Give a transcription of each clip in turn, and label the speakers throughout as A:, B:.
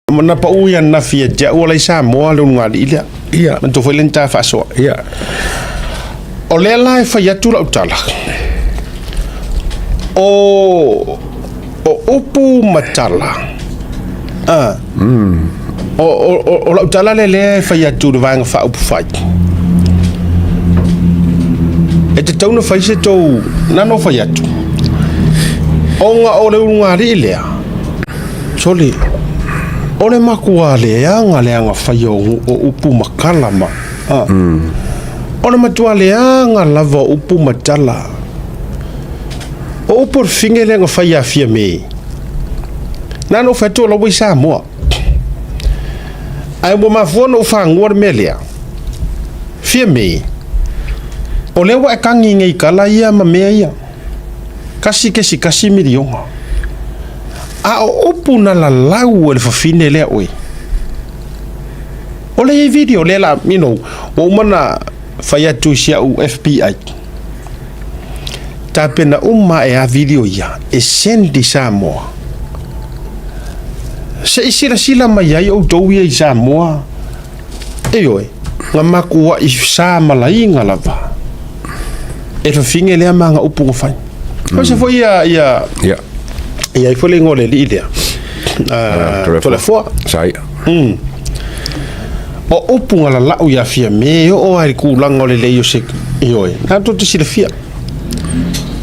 A: mana pa uya na fia ja wala sa mo le ngali ile
B: ia
A: man to foi lenta fa so
B: ia
A: o le lai fa ya tu la utala o upu matala o la utala le fa ya tu vanga fa upu fa e te tau na fa se to na no fa ya tu onga o le ngali ile soli ole makua le anga fayo o upu makala ma ole matua le anga lava upu matala o por fingele nga faya fia me na no fato lo wi sa mo ai mo ma fono fa ngor melia fia me ole wa kangi ngai kala ia ma me ia kasi milionga a upu na la lau le fafine le oi ole e video le la o mana faya tu sia u FBI tapena umma e a video ia e sendi Samoa se isila mai ai o to ia Samoa e oi ngama kuwa i sa malai ngalava e fafine le manga upu ngofai o se foi ia e ai foi ngole li idea tole fo
B: sai
A: o upunga la lau ya fia me o ai ku langa le le yo se oi na to se fia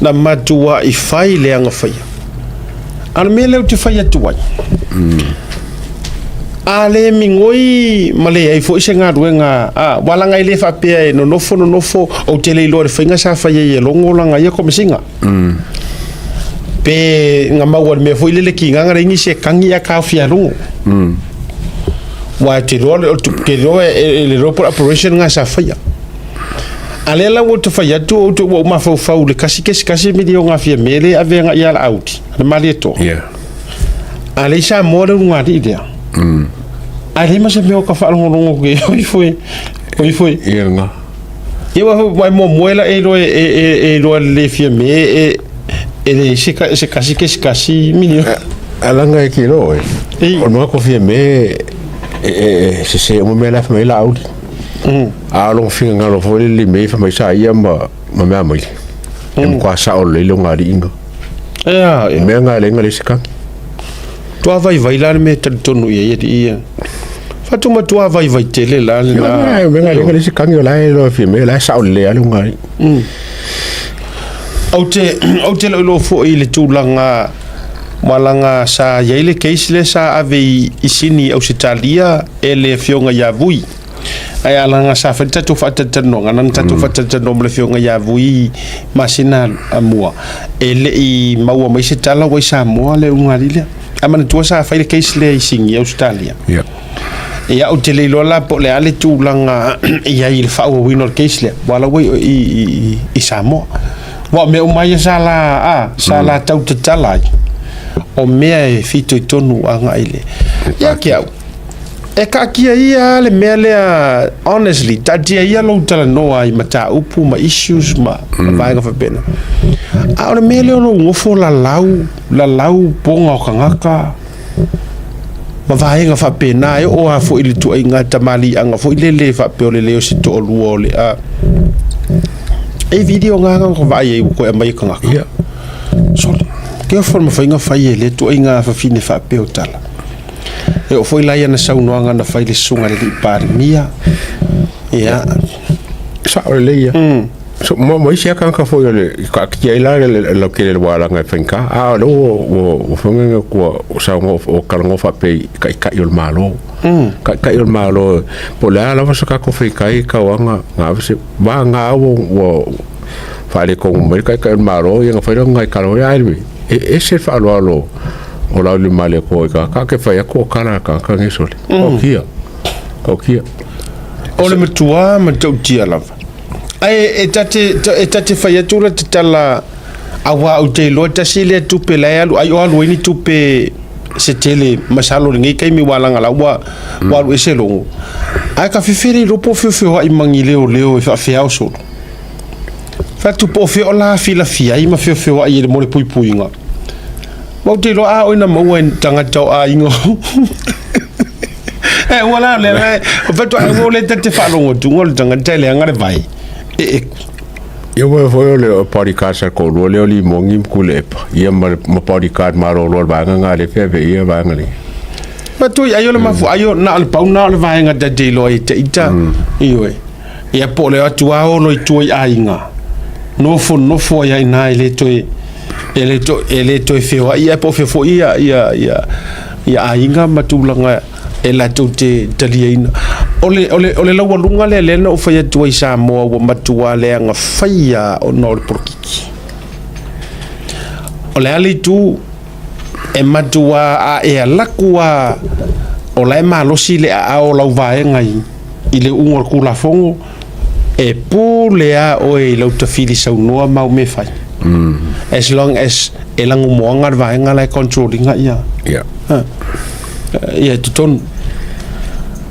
A: na matua I fai le anga fai al me le te fai tu wai ale mingoi male ai fo se nga ruenga wala ngai le fa pe no nofo o tele lo le finga sa fai ye longo langa ye ko mesinga pe nga mawa me foi le ki nga ringi se kangi ya ka fia lungo wa te lo o tu ke lo le report operation nga sa fia ale la wo tu fia tu o ma fa le kasi mi dio nga fia mele ave nga ya out le malieto ale sa mo le nga di dia ale ma se me o ka fa longo ke foi
B: nga
A: ye wa mo moela e lo le fia me ele se kasi milio
B: alanga e kilo o no ko fie me se mo me la família out lo finga lo foi le me fa mai sa ia ma me amai em kwa sa o le lo ngari ingo me nga le ngali sika
A: tu vai lá me tonu ia ia fa tu ma tu vai tele lá
B: na me nga le ngali sika ngi la lo fie me la sa o le lo ngari
A: au te lo fo I le tulanga malanga sa yele case le sa ave isini Australia ele fionga ya vui ai alanga sa fa tatu fa tatu ngana tatu fa tatu le fionga ya vui masina amua ele I maua mai se tala wa sa mo le ungalile amana tu sa fa le case le isini Australia ia o te le lola po le ale tulanga ia il fa o winner case le wala we I Samoa wa me o mai sala tau te talai o mea fito tonu anga ile ya kia e ka kia ia le mea lea honestly tatia ia lo tala noa I mata upu ma issues ma vaenga fa pena a le mea leo lo ngofo la lau ponga o kangaka ma vaenga fa pena e o a fo ili tu inga tamali anga fo ile fa pe o le leo si to o luo le e video nga ko vai ko mai ko nga so ke forma fainga fai le to inga fa fine fa pe otala e o foi la ia na sauno nga na fai le sunga le parmia ia
B: sa le ia so mo isia kan ka foi le ka ki ila le ke le wala nga finka lo o fonga ko sa o kalongo fa pe ka il malo ka il malo po la fa so ka ko fi kai ka wanga nga se ba nga wo fa le ko mo ka il malo yang fa nga ka lo ya e se fa lo o la le male ko ka ke fa ya ko kala ka ngi sole o kia
A: o le matua ma tau tia lava ai e tate fa ya tura tala awa o te lo ta sile tupe la alu ai o alu ni tupe se tele masalo ngi kai mi wala ngala wa ese longo ai ka fifiri lo po fio ai mangile o leo fa fia so fa tu po fio la fila fia I ma fio ai le mo le pui nga mo te lo a o ina mo en tanga tau a ingo wala le o fato ai wo le te falo tu ngol tanga tele ngare vai
B: Yo voy a podcast ko lo le li mongi kulep ye ma podcast maro lo ba nga le fe ye ba nga le
A: fato ayo le mafu ayo na al pau na le vai nga de lo ita iyo ya po le atu ao lo tu ai nga no fo ya ina ele to fe wa ia po fe fo ia ai nga matulanga ela tu te taliaina ole la walunga le no fa tu isa mo wa matua le nga faia o no porkiki ole ali tu e matua a e lakua ole malosi le a o lau vae ngai ile ungor kula fongo e pulea o e lau tafili sau noa mau me fai as long as elangu moanga vae nga le controlling ia ia tuton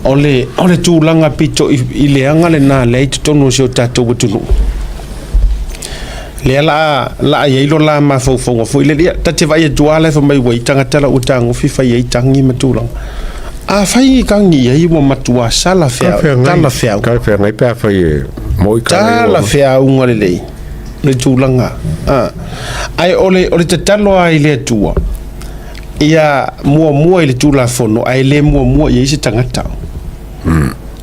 A: ole tūlanga pito I leanga le nā lei tutonu si o tātou watunu lea la yeilo la mawhauwhaunga fo ile lea tate vai e tuale fa mai wai tangatala o tango fifa yei tangi matulanga a whai kangi yei wa matua sala whea tala whea
B: ka whea ngai pēr whai e moi ka
A: tala whea unga le lei le tūlanga ai ole te talo ai le tua ia mua ile tūla fono ai le mua yei se tangata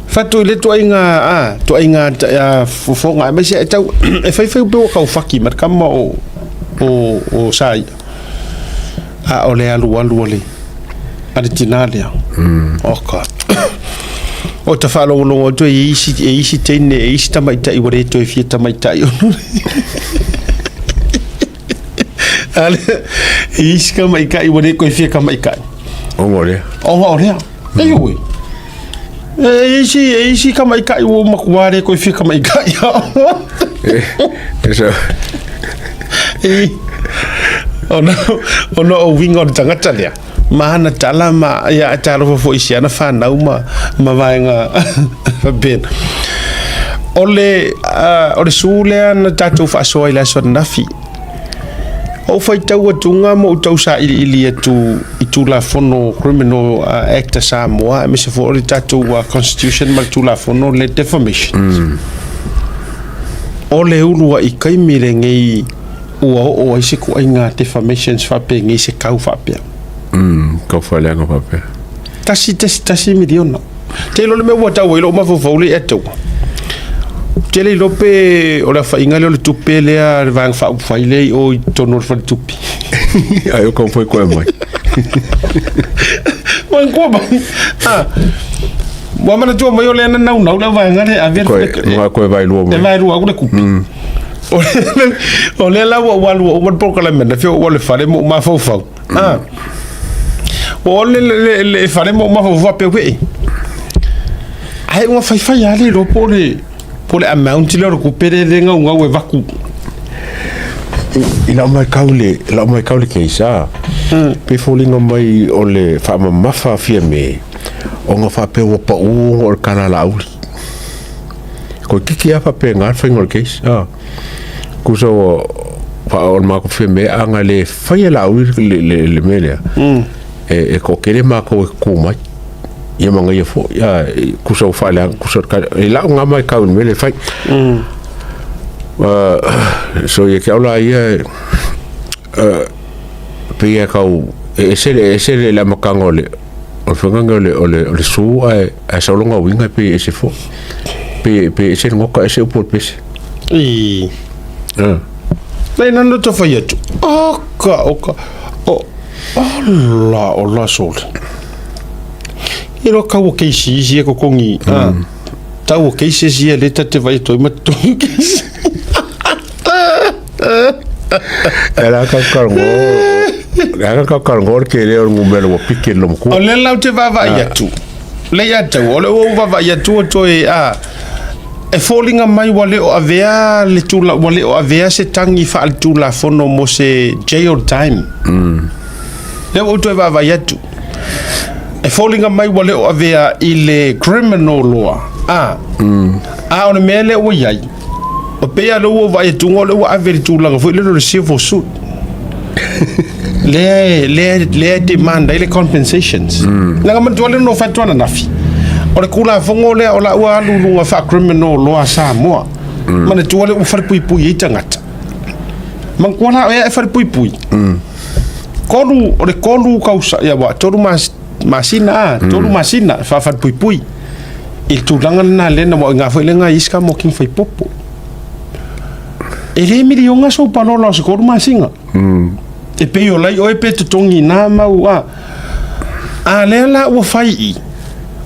A: fatu le to inga fofonga mas e tau e fai be ka faki mar kama o sai ole alu ole aditinalia oka o ta falo lo to isi tene isi tamaita I wore to fi tamaita ale isi kama I wore ko fi kama
B: o ngore
A: ayoi isi kama o makuare ko fi kama
B: eso
A: ono o wingo tangata lea mana tala ma ya talo fo isi ana fa na ma vaenga ben ole sule na tatu fa so ila so nafi o fai tau atunga mo tau sa ili tu la fono criminal act Samoa me se for tatu constitution ma tu la fono le defamation ole ulu I kai mirengei o isi ku inga defamations fa pe ngi se kau fa pe
B: kau fa le nga fa pe
A: tasi miliona te lo me wata wo lo ma fo le eto tele lope o la fa ingale le tupe le a vang fa faile o tonor fa tupi
B: ayo kom foi ko mai
A: wan ko ba wa mana to mai le na la va ngale a ver
B: ko vai lo
A: e vai lo ku o le la wa por la mena fe o le fare mo ma fo fa o le fare mo ma fo fa pe ai wa fa ya le lo pole amount le recupere renga unga we vaku
B: ila mai kaule ke isa pe folinga mai ole fa mafa fieme o nga fa pe o pa o kana la uli ko kiki afa pe nga fa ngol ke isa ku so fa o ma ko fieme anga le fa la uli le melia e ko kele ma ko mai ia manga ia fo ia kuso fala kuso ila nga mai kaun mele fai so ia ka la ia pe ia kau ese la makangole o fangangole ole su a so longa winga pe ese fo pe ese ngoka ese por pese Lai nando to fai atu oka o la sol iro kawo keisi isi ko kongi tau keisi isi le tate vai to mato keisi era ka kargo ke le ngumelo mo pikin lo ko
A: ole la te va yatu le yatu ole o va yatu to e falling mai wale o avea le tula wale o avea se tangi fa al tula fono mo se jail time le o to va yatu falling mai wale o avea ile criminal law ona mele o yai o pe alo o vai tungo le o averi tula fo le civil suit le demand ile compensations la ngam tole no fa tona nafi o le kula fongo le o la ua lulunga fa criminal loa Samoa mana tua le ua wharipui i tangata man kuala e wharipui kolu o le kolu kausa ia wa toru masina toru masina fa wharipui il tūlanga na lena mo ngā whailenga iska mo king whai popo e le miri o ngā so palola o se koru masinga e pe o lai o e pe tutongi nā mau a le la ua whai i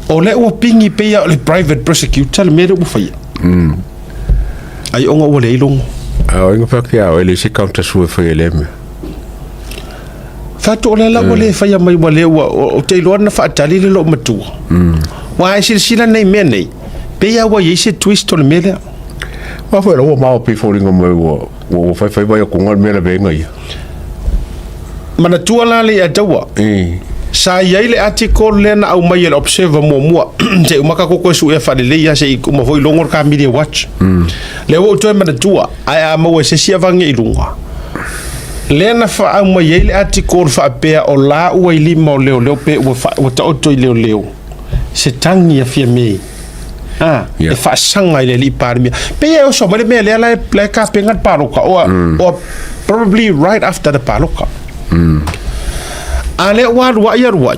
A: o le ua pingi pe o le private prosecutor le mere ua whai ai onga ua le ilongo
B: o inga whaki au e le se counter sue whai le me
A: whatu o le la ua le whai mai ua le ua o te iloa na whaatali le lo matua wa e sila nei mea nei pea wa i se twist o le mea
B: wa fai ua mao pe fōringa mai ua whai vai a kunga mea na venga ia
A: mana tua la le a taua sa iai le article le na au mai e observer mua te umaka koko su e whale leia se i kuma voi longor ka media watch le o toi mana tua ai a mau e se sia vange i lunga le na wha au mai e le article wha pea o la ua i lima o leo pe ua ta oto i leo se tangi a fia mei e whaasanga i le li pārimia pe e o so mare mea lea le ka pengat paroka or probably right after the paroka ale wa rua ia rua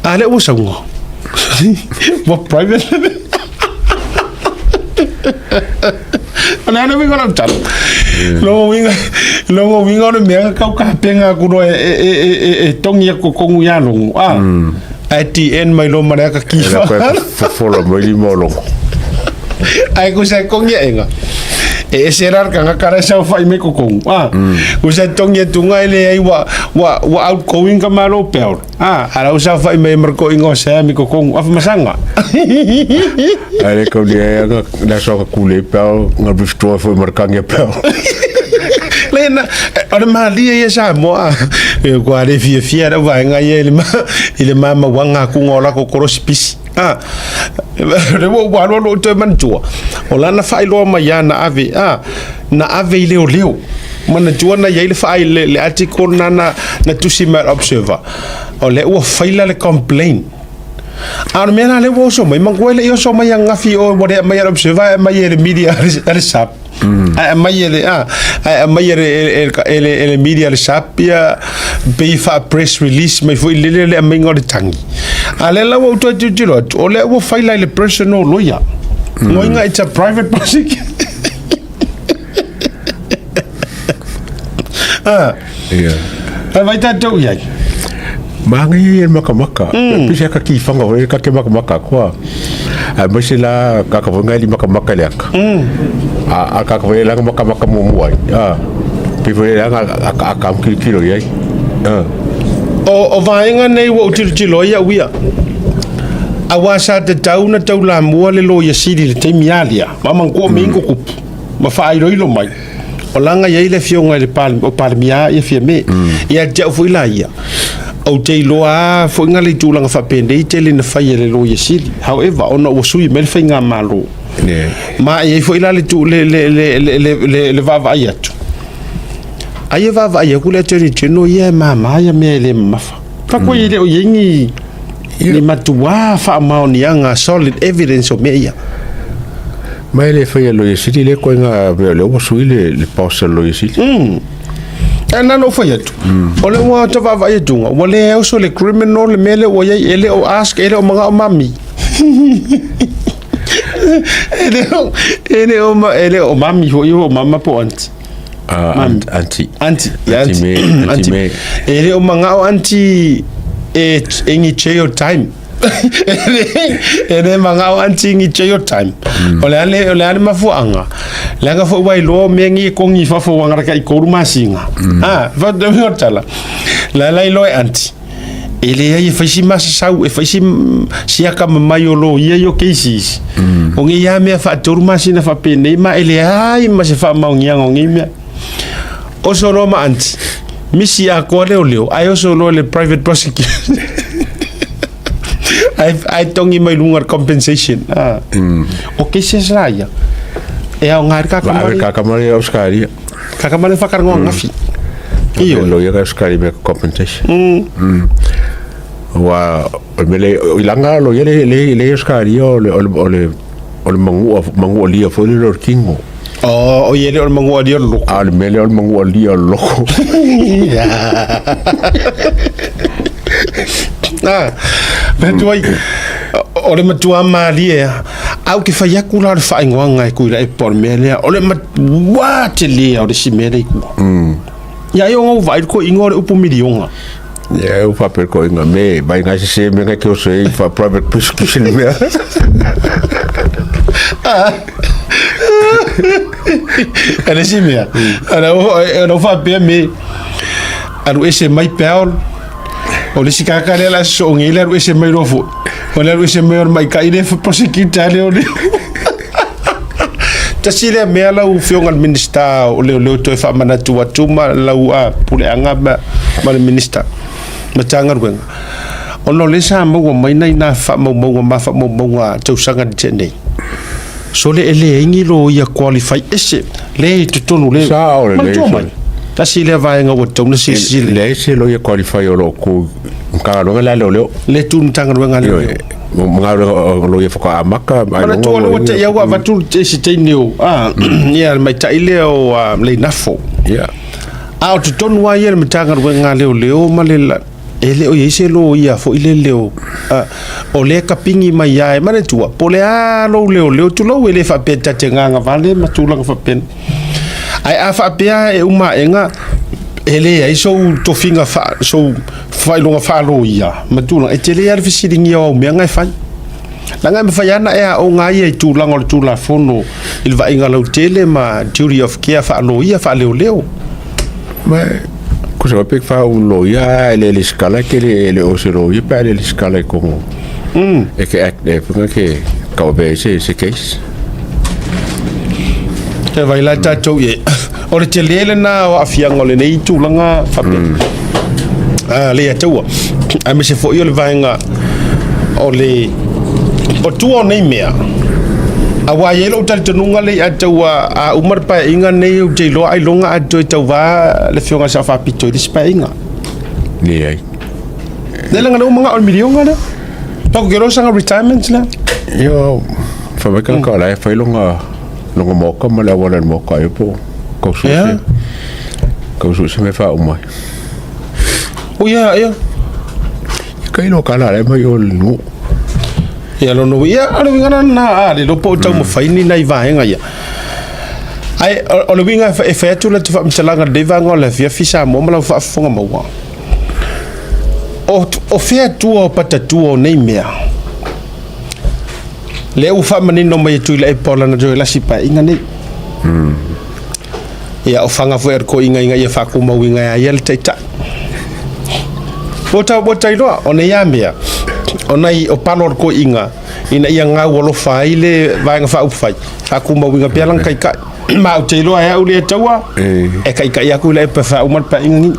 A: ale o saunga wa private ana ana mi ngona tal lo winga no me ka ka penga ku no e tongi ko kongu ya lo at the end mai lo mara ka kifa
B: folo mai molo
A: ai ko sa kongi enga e serar ka ngakara sa fai me ko kongu ko sa tongi tunga ile ai wa outgoing ka malo pel ara usa fai me marko ingo sa mi ko kongu af masanga
B: ai ko dia na so ka kule pel nga bifto foi markange pel
A: lena ora mali e sa mo e ko ale fia da vai nga ile mama wanga ku ngola ko korospisi re wo walo lo te mantua ola na fai lo ma ya na ave na ave leo mana tuana ya ile fai le article na tusi mar observer o le o faila le complain ar mena le wo so mai mangwele yo so mai nga fi o mo mai observer mai le media resap mai le media resap ya be fa press release mai foi le mai ngor tangi ale la wo to jilo o le wo faila le personal lawyer ngoinga it's a private prosecution vai ta tau ia
B: mangi e maka pisa ka ki fanga o ka ke maka kwa a masila ka ka vonga li maka leka a ka ka vela maka mo mo pe vela ka ka kilo ia
A: o vaenga nei wo tilo ia wia a wasa te tau na tau la mua le lo ia siri le te mialia mama ko mingo ku ma fai roilo mai o langa ia ile fionga le palmia ia fia me ia ja foi la ia o te loa foi nga le tulanga fa pende te le na fai le lo ia siri however ona o sui mel fai nga malo ma ia foi la le tu le vava ia tu ai vava ia ku le te no ia mama ia me le mafa fa ko ile o yengi ni matua fa maoni anga solid evidence o meia
B: mai le fai lo yesili le ko nga le o suile le pause lo yesili
A: ana no fai tu o le wa to va ia tunga o le o so le criminal le mele o ye ele o ask ele o manga o mami ele o mami ho mama po anti anti me ele o manga o anti ingi cheo time ene manga o anti ingi cheo time ole ale mafuanga langa fo wai lo mengi kongi fa fo wanga ka ikoru masinga va de hotala la lo anti ele ai faisi masa sau e faisi siaka mamayo lo ia yo cases o ngi ya me fa toru masina fa pene ma ele ai ma se fa maungia ngi me o solo ma anti misi a ko leo ai o solo le private prosecution I tongi mai lungar compensation o que se saia e a ngar ka
B: kamari Australia
A: kakamari fa karngo ngafi
B: iyo lo ia Australia me compensation wa mele ilanga lo le skario le mangu ali fo le kingo
A: o yele o mangu ali lo
B: al mele o mangu ali lo
A: betuai o le matua mali au ke fa yakula le fa ingonga ku la por mele o le wa te le o le simele ku ya yo ngo vai ko ingore upu milionga
B: ya o fa per ko inga me vai nga se me nga ke o se fa private prescription me
A: ana simia ana fa pe me anu ese mai peol o le sikaka le la so ngile anu ese mai rofo o le ese mai mai ka ide fa prosecutor le o le tasile me ala u fionga minister o le to fa mana tu atuma la u a pule anga ma le minister matanga ruenga ono le sa mo mai nai na fa mo ma fa mo tau sanga de nei so le ele ingi lo ia qualify ese le tutonu le
B: sa o le
A: tasile vai nga o tonu si
B: le se lo ia qualify o lo ku ka lo la lo
A: le tu tanga ruenga le
B: mga lo ia foka amaka
A: mana to lo te ia wa tu se te neo ia mai ta ile o le nafo
B: ia
A: a tu tonu wa ia me tanga ruenga le ma le ele o yese lo ia fo ile leo o le kapingi mai ai mane tua pole a lo leo tu lo ele fa peta tenganga vale ma tu la fa pen ai a fa pea e uma enga ele ai so to finga fa so fa longa fa lo ia ma tu la e tele ar fisiringi o me ngai fa la ngai fa yana e o ngai e tu la fono il va inga lo tele ma duty of care fa lo ia fa leo
B: ma cosa pe fa un lo ia le scala che le o se lo ia per le scala como e che perché ka be se case
A: te vai la tatou ye o le tele na o afianga le nei tulanga fa le atua a me se fo yo le vainga o le o tuo nei mea a wa yelo tal tununga le atua a umar pa inga nei o te lo ai longa atua tau va le fionga sa fa pito di spa inga
B: ni ai
A: le langa no mga on milionga le to gero sanga retirement la
B: yo fa me kan ka la fa longa mo ka ma la wala mo ka po ko su me fa umai
A: o ya
B: kai no kala le mai o no
A: ya lo no ya alo ngana na le lo po tau mo faini na iva nga ya ai o lo winga e fa tu le tu fa msalanga de va ngola via fisa mo mala fa fonga mo wa o fe tu o pata tu o nei mea le u fa mani no mai tu le pola na jo la sipa inga nei ya o fanga fo er ko inga ya fa ku mo winga ya yel taita bota ilo o ne ya mea onai o panor ko inga ina ia nga wolo fai le vanga fa ufai aku mau winga pialang kai ka mau te lo ai ule tawa e kai aku le pa fa umar pa ingi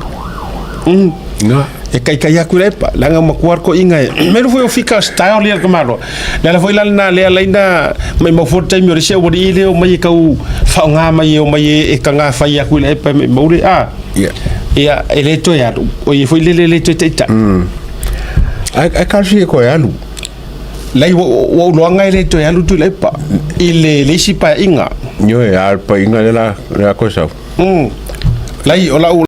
B: no
A: e kai aku le pa langa makuar ko inga mero foi o fika style le kamaro la foi la na le laina mai mo for time yo se o di le o mai ka u fa nga mai o mai e ka nga fa aku le pa mo ri ia ele to ya o ye foi le to te ta
B: ai ka si ko ya lu
A: lai wo lo nga ile to ya lu tu le pa ile le si pa inga
B: yo ya pa inga la cosa
A: lai o la